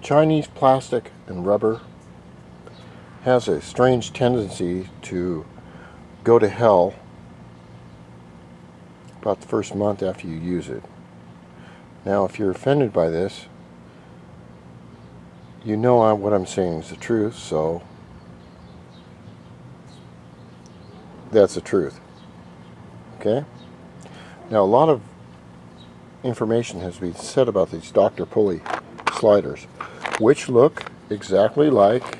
Chinese plastic and rubber has a strange tendency to go to hell about the first month after you use it. Now, if you're offended by this, you know what I'm saying is the truth, so that's the truth. Okay? Now, a lot of information has been said about these Dr. Pulley sliders, which look exactly like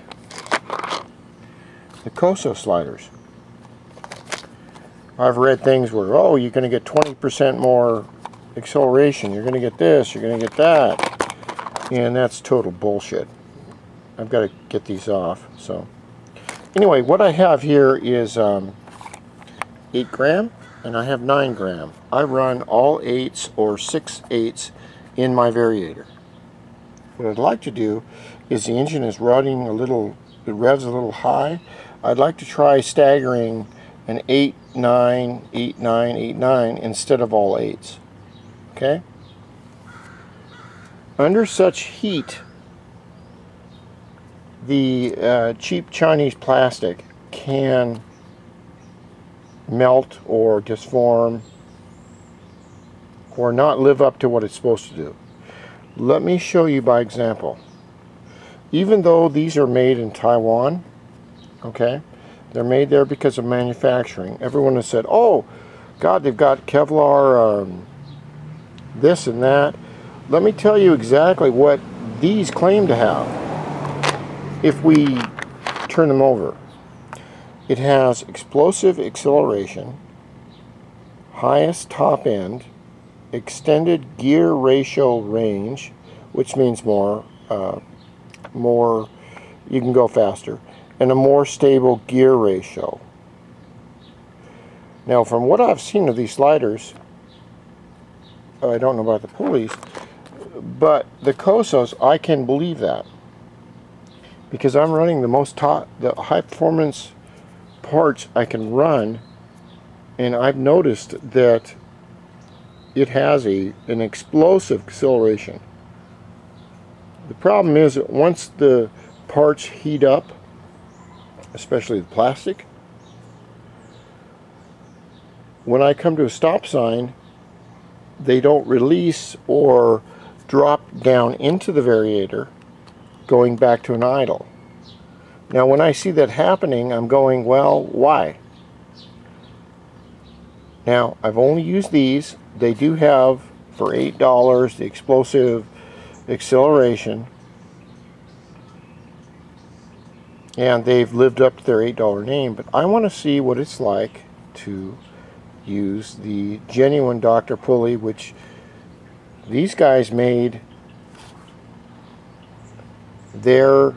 the Koso sliders. I've read things where, oh, you're going to get 20% more acceleration, you're going to get this, you're going to get that, and that's total bullshit. I've got to get these off. So anyway, what I have here is 8 gram, and I have 9 gram. I run all 8s or 6/8 in my variator. What I'd like to do is, the engine is running a little, it revs a little high. I'd like to try staggering an 8, 9, 8, 9, 8, 9 instead of all 8s. Okay? Under such heat, the cheap Chinese plastic can melt or disform or not live up to what it's supposed to do. Let me show you by example. Even though these are made in Taiwan, okay, they're made there because of manufacturing. Everyone has said, oh God, they've got Kevlar, this and that. Let me tell you exactly what these claim to have. If we turn them over, it has explosive acceleration, highest top end, extended gear ratio range, which means more you can go faster, and a more stable gear ratio. Now, from what I've seen of these sliders, I don't know about the pulleys, but the Kosos, I can believe that, because I'm running the high performance parts I can run, and I've noticed that it has an explosive acceleration. The problem is that once the parts heat up, especially the plastic, when I come to a stop sign, they don't release or drop down into the variator, going back to an idle. Now, when I see that happening, I'm going, well, why? Now, I've only used these. They do have, for $8, the explosive acceleration, and they've lived up to their $8 name, but I want to see what it's like to use the genuine Dr. Pulley, which these guys made their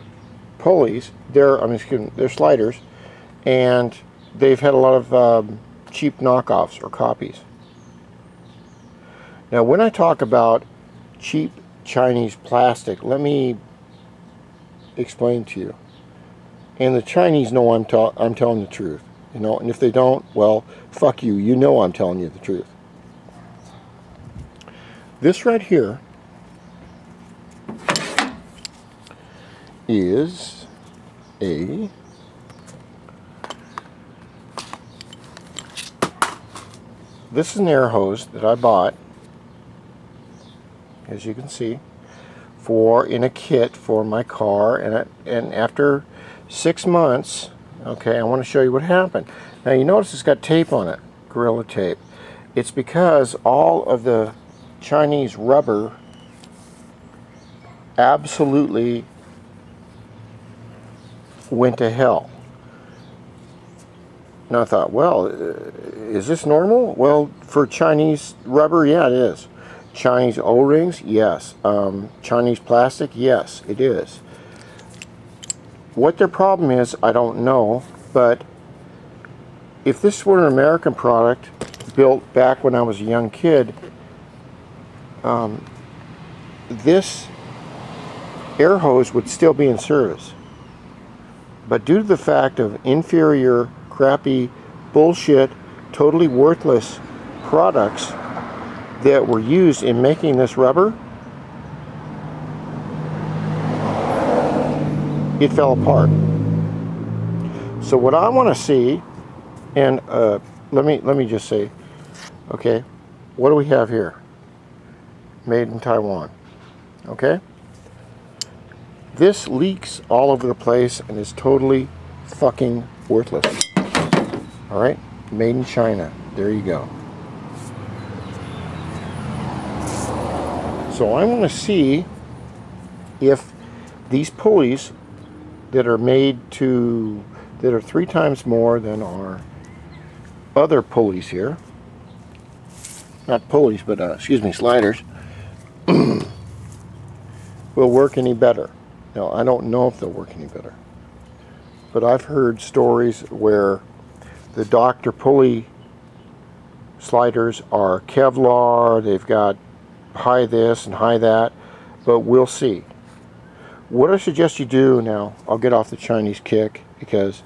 pulleys, their sliders, and they've had a lot of cheap knockoffs or copies. Now, when I talk about cheap Chinese plastic, let me explain to you. And the Chinese know I'm telling the truth, you know. And if they don't, well, fuck you. You know I'm telling you the truth. This right here is this is an air hose that I bought, as you can see, in a kit for my car, and after 6 months, okay, I want to show you what happened. Now, you notice it's got tape on it, Gorilla tape. It's because all of the Chinese rubber absolutely went to hell. Now, I thought, well, is this normal? Well, for Chinese rubber, yeah, it is. Chinese O-rings, yes. Chinese plastic, yes, it is. What their problem is, I don't know, but if this were an American product built back when I was a young kid, this air hose would still be in service. But due to the fact of inferior, crappy, bullshit, totally worthless products that were used in making this rubber, it fell apart. So what I want to see, and let me just say, okay, what do we have here? Made in Taiwan. Okay, this leaks all over the place and is totally fucking worthless. All right, made in China. There you go. So I want to see if these pulleys that are made to, that are 3 times more than our other pulleys here, not pulleys, but excuse me, sliders, will work any better. Now, I don't know if they'll work any better, but I've heard stories where the Dr. Pulley sliders are Kevlar, they've got high this and high that, but we'll see. What I suggest you do now, I'll get off the Chinese kick, because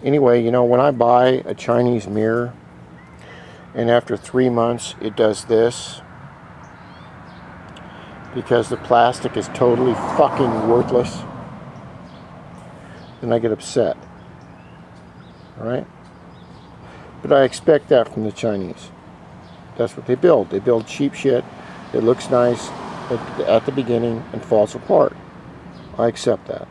anyway, you know, when I buy a Chinese mirror and after 3 months it does this, because the plastic is totally fucking worthless, then I get upset. Alright? But I expect that from the Chinese. That's what they build. They build cheap shit. It looks nice at the beginning and falls apart. I accept that.